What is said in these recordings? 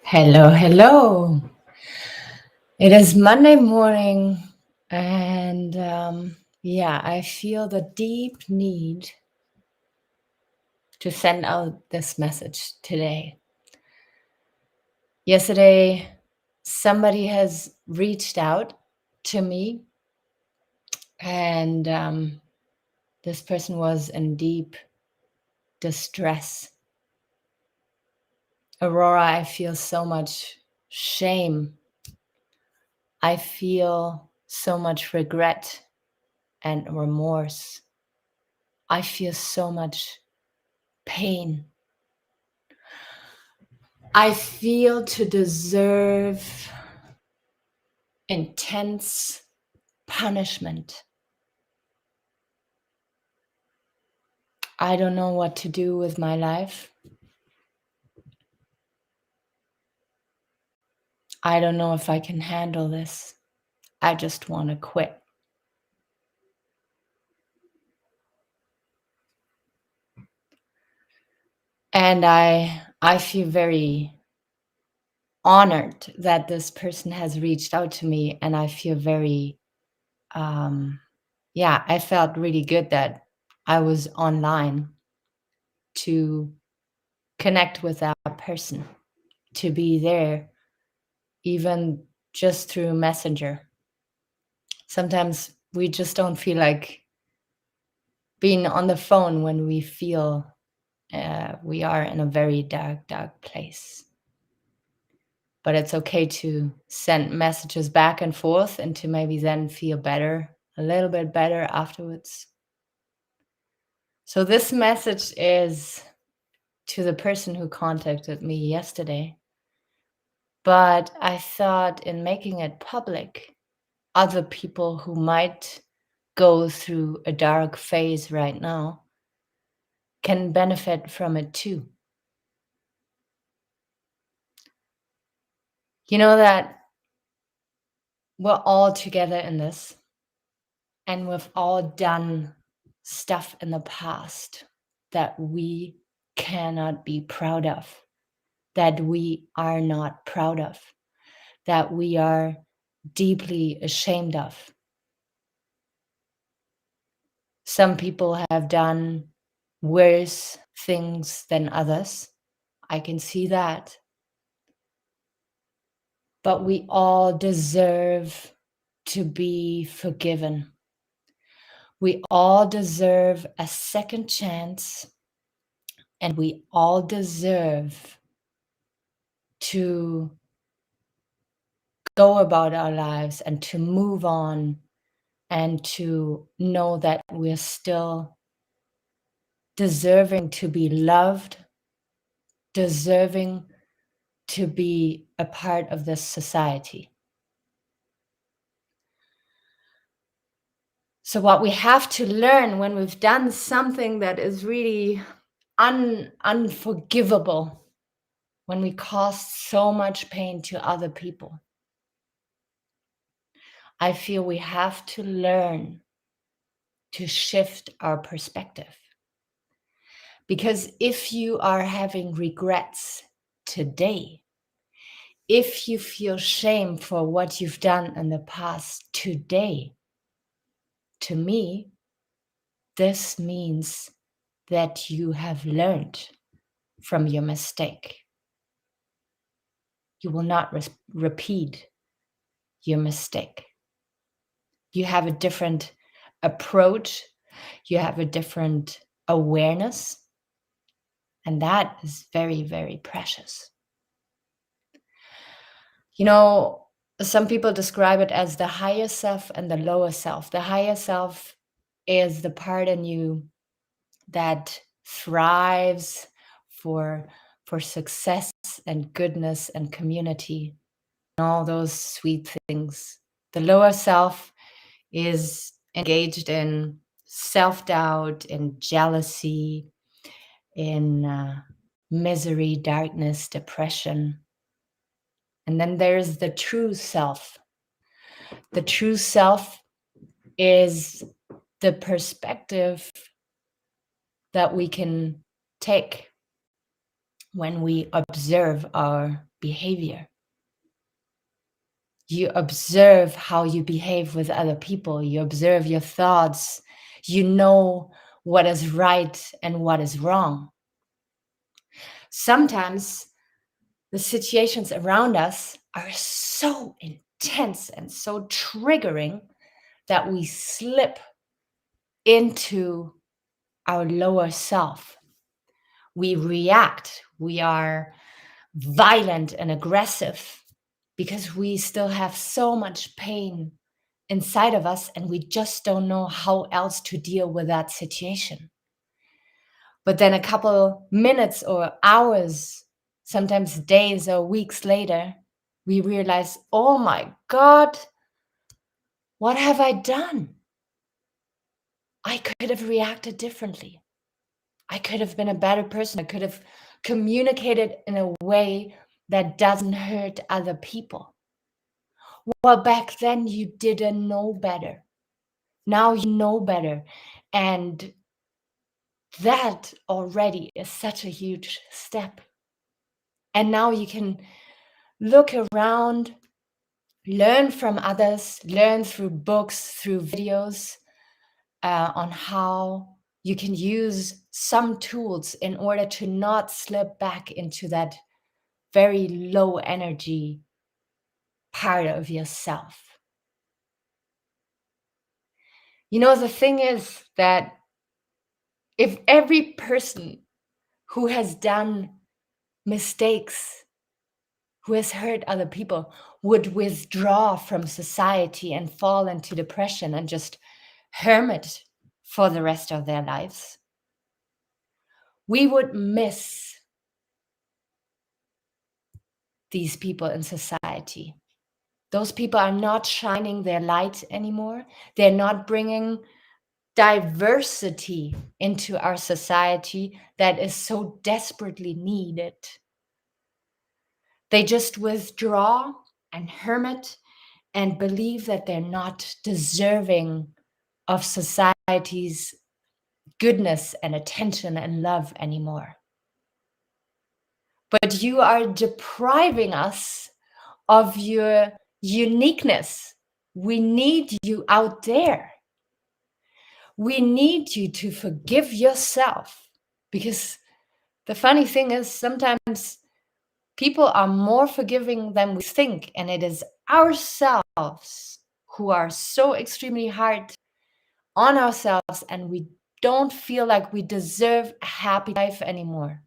Hello, hello. It is Monday morning, and I feel the deep need to send out this message today. Yesterday, somebody has reached out to me, and this person was in deep distress. Aurora, I feel so much shame. I feel so much regret and remorse. I feel so much pain. I feel to deserve intense punishment. I don't know what to do with my life. I don't know if I can handle this. I just want to quit. And I feel very honored that this person has reached out to me, and I feel very I felt really good that I was online to connect with that person, to be there, even just through Messenger. Sometimes we just don't feel like being on the phone when we feel we are in a very dark, dark place. But it's okay to send messages back and forth and to maybe then feel better, a little bit better afterwards. So this message is to the person who contacted me yesterday. But I thought in making it public, other people who might go through a dark phase right now can benefit from it too. You know that we're all together in this, and we've all done stuff in the past that we cannot be proud of, that we are not proud of, that we are deeply ashamed of. Some people have done worse things than others. I can see that. But we all deserve to be forgiven. We all deserve a second chance, and we all deserve to go about our lives and to move on and to know that we're still deserving to be loved, deserving to be a part of this society. So what we have to learn when we've done something that is really unforgivable, when we cause so much pain to other people, I feel we have to learn to shift our perspective. Because if you are having regrets today, if you feel shame for what you've done in the past today, to me, this means that you have learned from your mistake. You will not repeat your mistake. You have a different approach. You have a different awareness. And that is very, very precious. You know, some people describe it as the higher self and the lower self. The higher self is the part in you that thrives for success and goodness and community and all those sweet things. The lower self is engaged in self-doubt, in jealousy, in misery, darkness, depression. And then there's the true self. The true self is the perspective that we can take when we observe our behavior. You observe how you behave with other people. You observe your thoughts. You know what is right and what is wrong. Sometimes the situations around us are so intense and so triggering that we slip into our lower self. We react. We are violent and aggressive because we still have so much pain inside of us and we just don't know how else to deal with that situation. But then a couple minutes or hours, sometimes days or weeks later, we realize, oh my God, what have I done? I could have reacted differently. I could have been a better person. I could have communicated in a way that doesn't hurt other people. Well, back then you didn't know better. Now you know better. And that already is such a huge step. And now you can look around, learn from others, learn through books, through videos on how you can use some tools in order to not slip back into that very low energy part of yourself. You know, the thing is that if every person who has done mistakes, who has hurt other people, would withdraw from society and fall into depression and just hermit for the rest of their lives, we would miss these people in society. Those people are not shining their light anymore. They're not bringing diversity into our society that is so desperately needed. They just withdraw and hermit and believe that they're not deserving of society's goodness and attention and love anymore. But you are depriving us of your uniqueness. We need you out there. We need you to forgive yourself, because the funny thing is sometimes people are more forgiving than we think, and it is ourselves who are so extremely hard on ourselves, and we don't feel like we deserve a happy life anymore.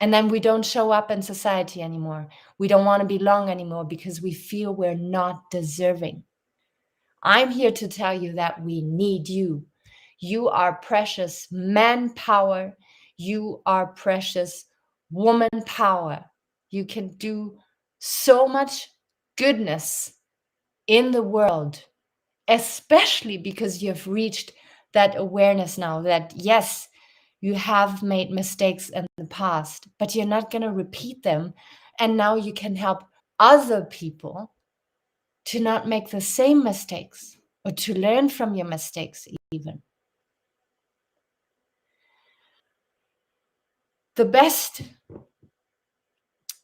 And then we don't show up in society anymore. We don't want to belong anymore because we feel we're not deserving. I'm here to tell you that we need you. You are precious manpower. You are precious woman power. You can do so much goodness in the world, especially because you've reached that awareness now that, yes, you have made mistakes in the past, but you're not going to repeat them. And now you can help other people to not make the same mistakes or to learn from your mistakes even. The best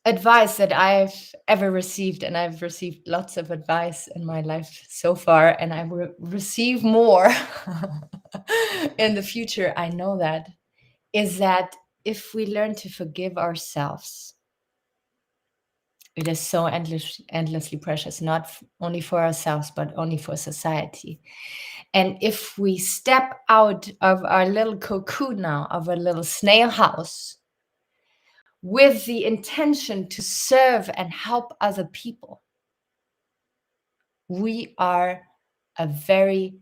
advice that I've ever received, and I've received lots of advice in my life so far, and I will receive more in the future, I know that, is that if we learn to forgive ourselves, it is so endlessly precious, not only for ourselves, but only for society. And if we step out of our little cocoon now, of a little snail house, with the intention to serve and help other people, we are a very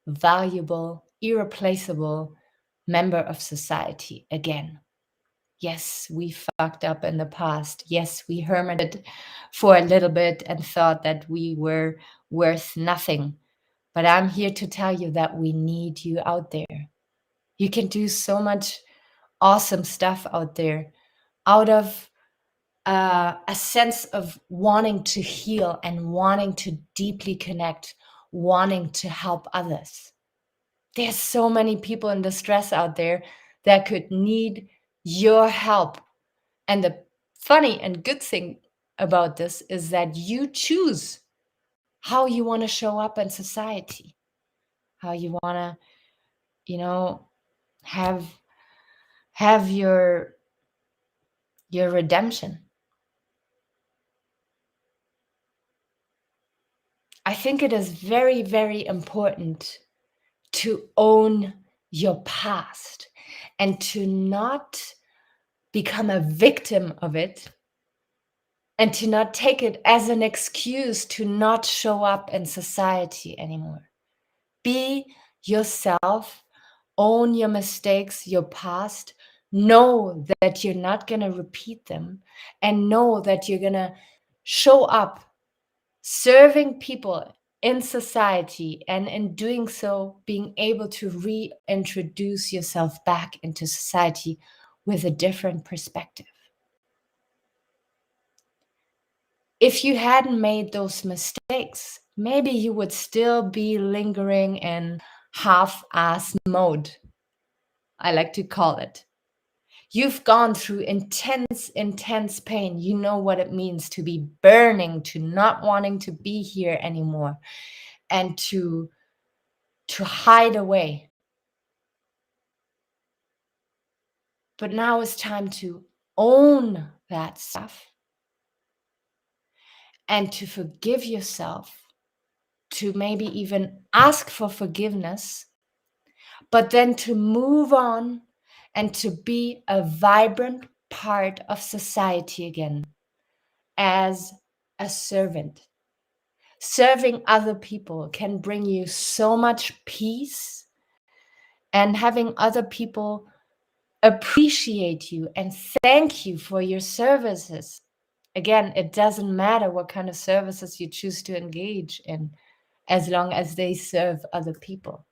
valuable, irreplaceable member of society again. Yes, we fucked up in the past. Yes, we hermited for a little bit and thought that we were worth nothing. But I'm here to tell you that we need you out there. You can do so much awesome stuff out there out of a sense of wanting to heal and wanting to deeply connect, wanting to help others. There's so many people in distress out there that could need your help. And the funny and good thing about this is that you choose how you want to show up in society, how you want to, you know, have your redemption. I think it is very, very important to own your past and to not become a victim of it and to not take it as an excuse to not show up in society anymore. Be yourself, own your mistakes, your past, know that you're not going to repeat them, and know that you're going to show up serving people in society, and in doing so, being able to reintroduce yourself back into society with a different perspective. If you hadn't made those mistakes, maybe you would still be lingering in half-ass mode, I like to call it. You've gone through intense pain. You know what it means to be burning, to not wanting to be here anymore, and to hide away. But now it's time to own that stuff and to forgive yourself, to maybe even ask for forgiveness, but then to move on and to be a vibrant part of society again as a servant. Serving other people can bring you so much peace, and having other people appreciate you and thank you for your services. Again, it doesn't matter what kind of services you choose to engage in, as long as they serve other people,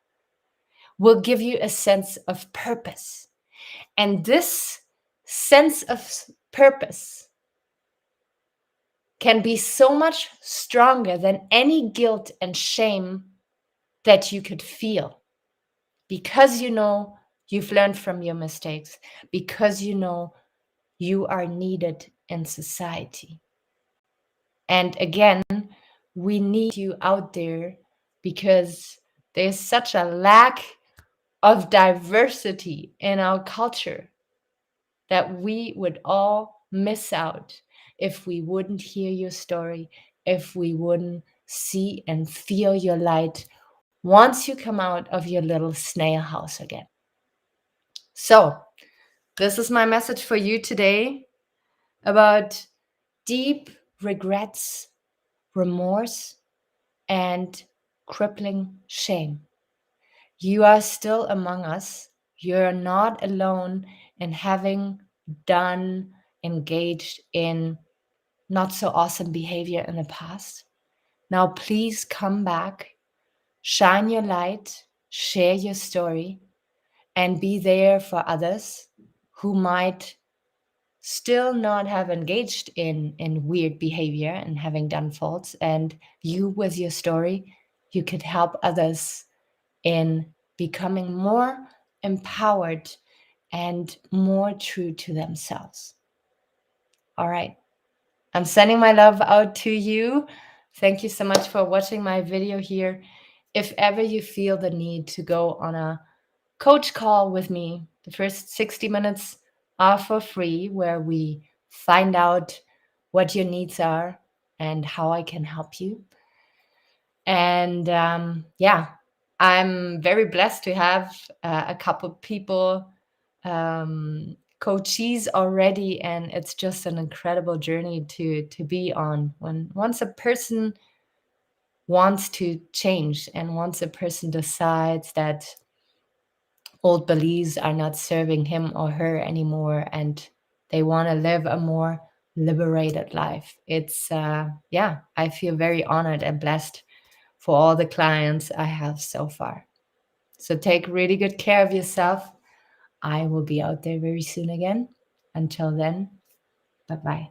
will give you a sense of purpose. And this sense of purpose can be so much stronger than any guilt and shame that you could feel, because you know you've learned from your mistakes, because you know you are needed in society. And again, we need you out there because there's such a lack of diversity in our culture that we would all miss out if we wouldn't hear your story, if we wouldn't see and feel your light once you come out of your little snail house again. So, this is my message for you today about deep regrets, remorse, and crippling shame. You are still among us. You're not alone in having done, engaged in not so awesome behavior in the past. Now, please come back, shine your light, share your story, and be there for others who might still not have engaged in weird behavior and having done faults. And you, with your story, you could help others in becoming more empowered and more true to themselves. All right. I'm sending my love out to you. Thank you so much for watching my video here. If ever you feel the need to go on a coach call with me, the first 60 minutes are for free, where we find out what your needs are and how I can help you. And yeah, I'm very blessed to have a couple people coachees already, and it's just an incredible journey to be on. When once a person wants to change, and once a person decides that old beliefs are not serving him or her anymore, and they want to live a more liberated life, it's yeah, I feel very honored and blessed for all the clients I have so far. So take really good care of yourself. I will be out there very soon again. Until then, bye-bye.